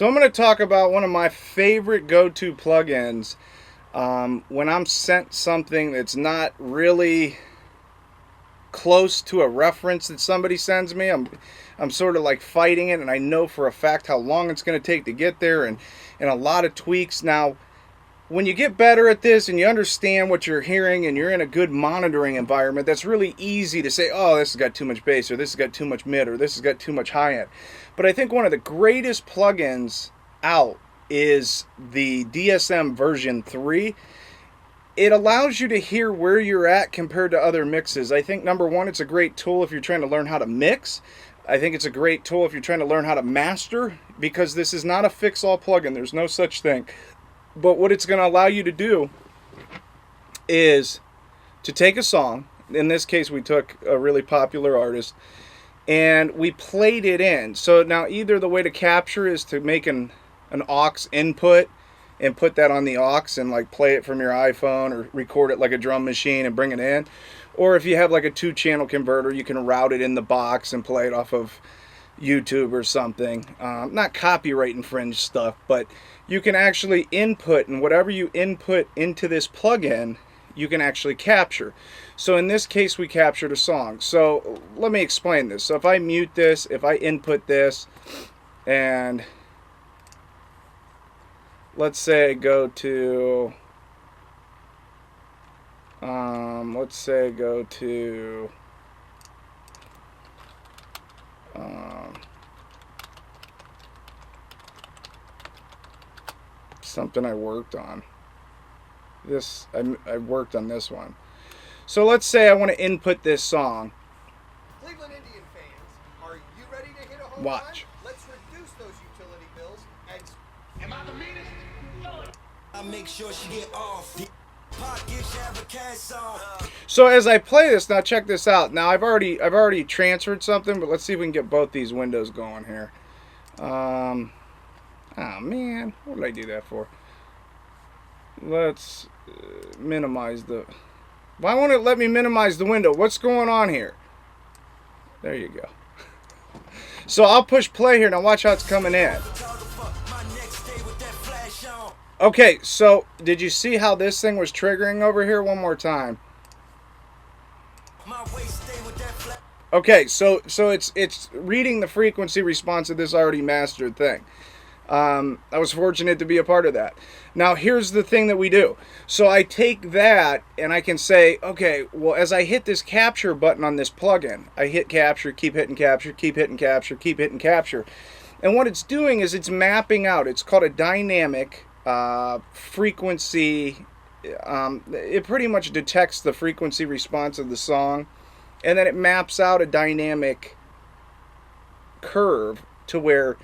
So I'm going to talk about one of my favorite go-to plugins when I'm sent something that's not really close to a reference that somebody sends me. I'm sort of like fighting it, and I know for a fact how long it's going to take to get there, and a lot of tweaks. Now, when you get better at this and you understand what you're hearing and you're in a good monitoring environment, that's really easy to say, oh, this has got too much bass, or this has got too much mid, or this has got too much high end. But I think one of the greatest plugins out is the DSM version 3. It allows you to hear where you're at compared to other mixes. I think, number one, it's a great tool if you're trying to learn how to mix. I think it's a great tool if you're trying to learn how to master, because this is not a fix-all plugin. There's no such thing. But what it's going to allow you to do is to take a song. In this case, we took a really popular artist and we played it in. So now either the way to capture is to make an aux input and put that on the aux and like play it from your iPhone, or record it like a drum machine and bring it in. Or if you have like a 2-channel converter, you can route it in the box and play it off of YouTube or something. Not copyright infringed stuff, but you can actually input, and whatever you input into this plugin, you can actually capture. So in this case, we captured a song. So let me explain this. So if I mute this, if I input this, and let's say I go to, something I worked on. I worked on this one. So let's say I want to input this song. Cleveland Indian fans, are you ready to hit a home Watch. run? Let's reduce those utility bills and... Am I the meanest? I make sure she get off. So as I play this, now check this out. Now I've already transferred something, but let's see if we can get both these windows going here. Oh man, what did I do that for? Let's minimize the... Why won't it let me minimize the window? What's going on here? There you go. So I'll push play here. Now watch how it's coming in. Okay, so did you see how this thing was triggering over here? One more time. Okay, so it's reading the frequency response of this already mastered thing. I was fortunate to be a part of that. Now here's the thing that we do. So I take that and I can say, okay, well, as I hit this capture button on this plugin, I hit capture, keep hitting capture, keep hitting capture, keep hitting capture. And what it's doing is it's mapping out. It's called a dynamic frequency. It pretty much detects the frequency response of the song, and then it maps out a dynamic curve to where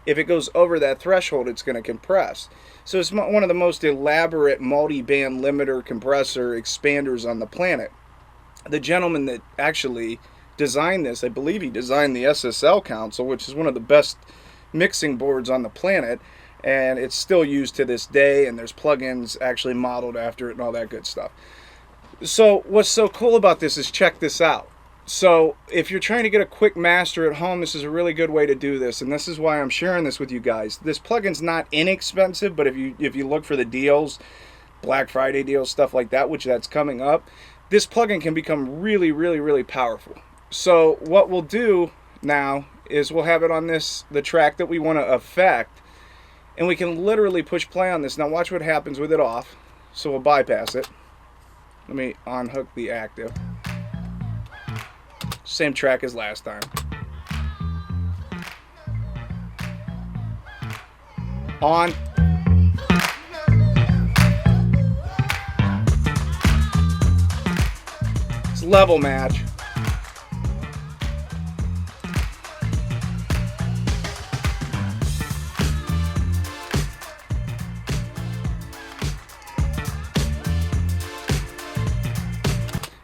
if it goes over that threshold, it's going to compress. So it's one of the most elaborate multi-band limiter compressor expanders on the planet. The gentleman that actually designed this, I believe he designed the SSL console, which is one of the best mixing boards on the planet, and it's still used to this day, and there's plugins actually modeled after it and all that good stuff. So what's so cool about this is, check this out. So if you're trying to get a quick master at home, this is a really good way to do this, and this is why I'm sharing this with you guys. This plugin's not inexpensive, but if you look for the deals, Black Friday deals, stuff like that, which that's coming up, this plugin can become really, really, really powerful. So what we'll do now is we'll have it on the track that we want to affect, and we can literally push play on this. Now watch what happens with it off. So we'll bypass it. Let me unhook the active. Same track as last time. On. It's level match.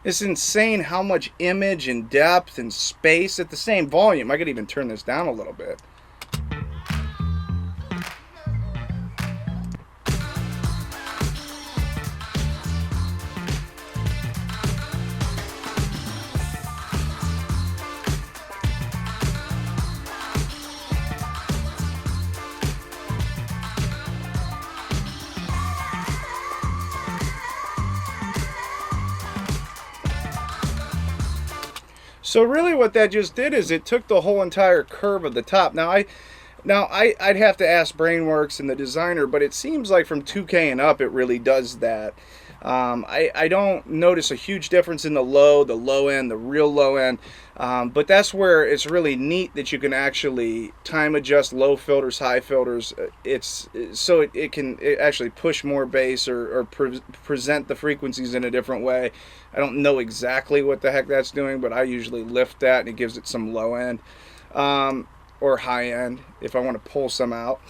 It's insane how much image and depth and space at the same volume. I could even turn this down a little bit. So really what that just did is it took the whole entire curve of the top. I'd have to ask Brainworks and the designer, but it seems like from 2K and up it really does that. I don't notice a huge difference in the low end, the real low end, but that's where it's really neat that you can actually time adjust low filters, high filters. It can actually push more bass or present the frequencies in a different way. I don't know exactly what the heck that's doing, but I usually lift that and it gives it some low end or high end if I want to pull some out.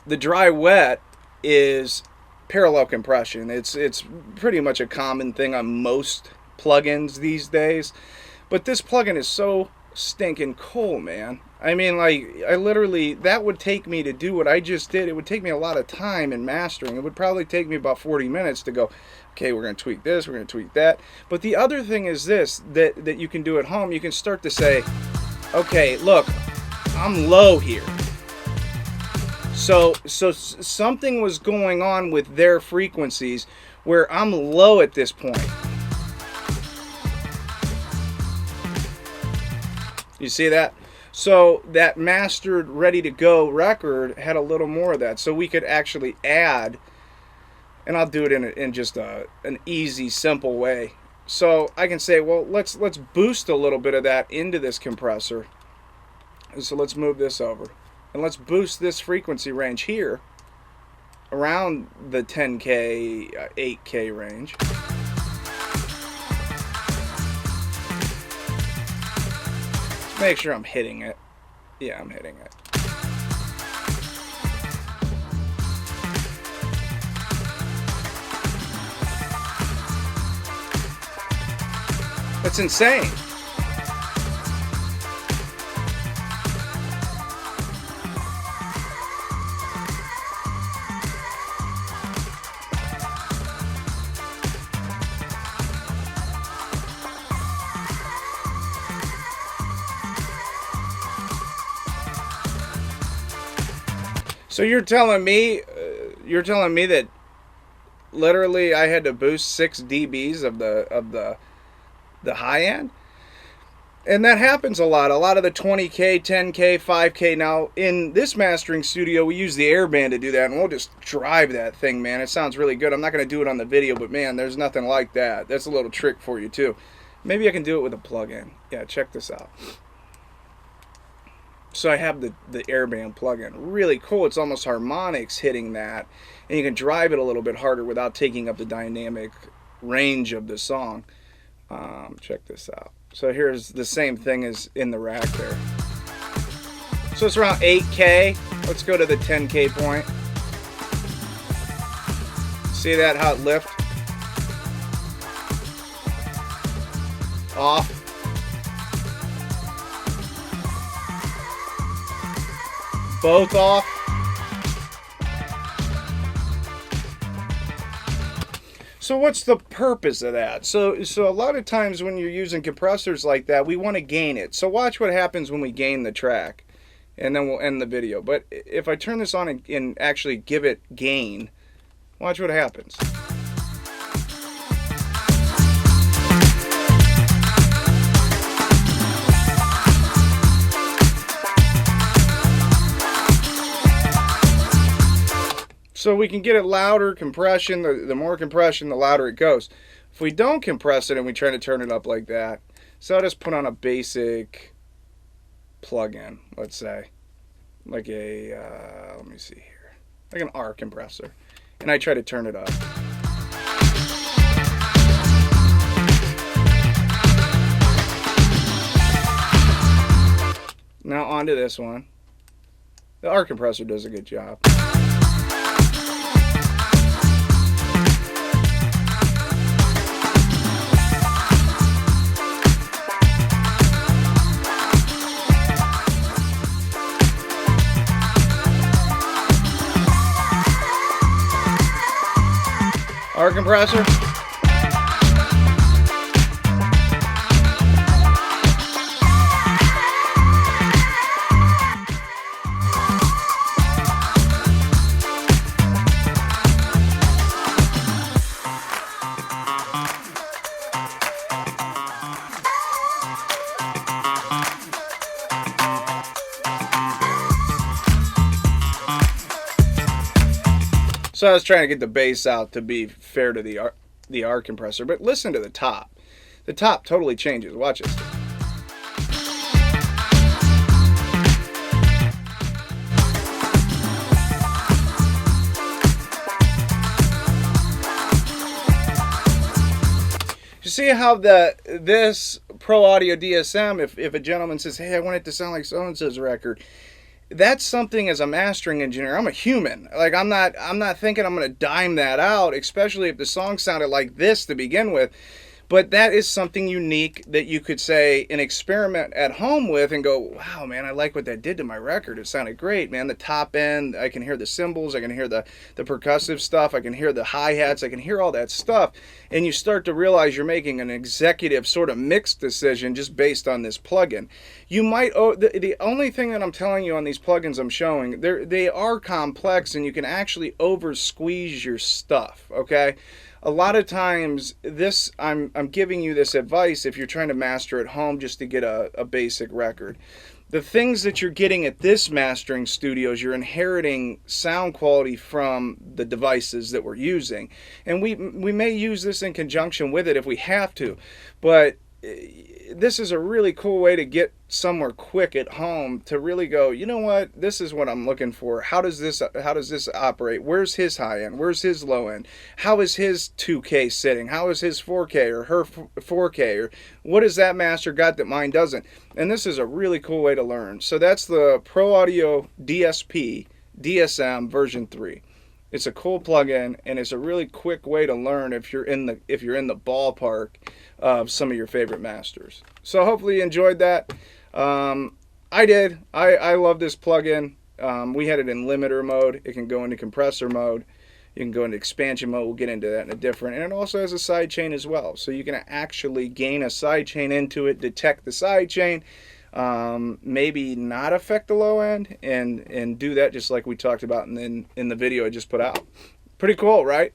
The dry wet is parallel compression. It's pretty much a common thing on most plugins these days, but this plugin is so stinking cool, man. I mean, like, I literally, that would take me to do what I just did. It would take me a lot of time in mastering. It would probably take me about 40 minutes to go, okay, we're going to tweak this, we're going to tweak that. But the other thing is this, that you can do at home. You can start to say, okay, look, I'm low here. So something was going on with their frequencies where I'm low at this point. You see that? So that mastered, ready to go record had a little more of that. So we could actually add, and I'll do it in just an easy, simple way. So I can say, well, let's boost a little bit of that into this compressor. So let's move this over. And let's boost this frequency range here around the 10K, 8K range. Let's make sure I'm hitting it. Yeah, I'm hitting it. That's insane. So you're telling me that literally I had to boost 6 dBs of the high end? And that happens a lot. A lot of the 20K, 10K, 5K. Now, in this mastering studio, we use the airband to do that, and we'll just drive that thing, man. It sounds really good. I'm not going to do it on the video, but man, there's nothing like that. That's a little trick for you, too. Maybe I can do it with a plug-in. Yeah, check this out. So I have the airband plug-in. Really cool. It's almost harmonics hitting that, and you can drive it a little bit harder without taking up the dynamic range of the song. Check this out. So here's the same thing as in the rack there. So it's around 8K. Let's go to the 10K point. See that, how it lifts? Off. Both off. So what's the purpose of that? So a lot of times when you're using compressors like that, we want to gain it. So watch what happens when we gain the track, and then we'll end the video. But if I turn this on and actually give it gain, watch what happens. So we can get it louder, compression, the more compression, the louder it goes. If we don't compress it and we try to turn it up like that, so I'll just put on a basic plug-in, let's say, like a, let me see here, like an R compressor, and I try to turn it up. Now onto this one. The R compressor does a good job. R compressor. So I was trying to get the bass out to be fair to the R compressor. But listen to the top. The top totally changes. Watch this. You see how this Pro Audio DSM, if a gentleman says, hey, I want it to sound like so-and-so's record, that's something as a mastering engineer, I'm a human. Like I'm not thinking I'm going to dime that out, especially if the song sounded like this to begin with. But that is something unique that you could say and experiment at home with and go, wow, man, I like what that did to my record. It sounded great, man. The top end, I can hear the cymbals, I can hear the percussive stuff, I can hear the hi-hats, I can hear all that stuff. And you start to realize you're making an executive sort of mixed decision just based on this plugin. You might, the only thing that I'm telling you on these plugins I'm showing, they are complex and you can actually over squeeze your stuff, okay? A lot of times, I'm giving you this advice if you're trying to master at home just to get a basic record. The things that you're getting at this mastering studios, you're inheriting sound quality from the devices that we're using. And we may use this in conjunction with it if we have to, but this is a really cool way to get somewhere quick at home to really go, you know what, this is what I'm looking for. How does this operate? Where's his high end? Where's his low end? How is his 2K sitting? How is his 4K or her 4K? Or what does that master got that mine doesn't? And this is a really cool way to learn. So that's the Pro Audio DSP DSM version 3. It's a cool plugin, and it's a really quick way to learn if you're in the ballpark of some of your favorite masters. So hopefully you enjoyed that. I did. I love this plugin. We had it in limiter mode. It can go into compressor mode. You can go into expansion mode. We'll get into that in a different. And it also has a sidechain as well. So you can actually gain a sidechain into it, detect the sidechain, maybe not affect the low end, and do that just like we talked about in the video I just put out. Pretty cool, right?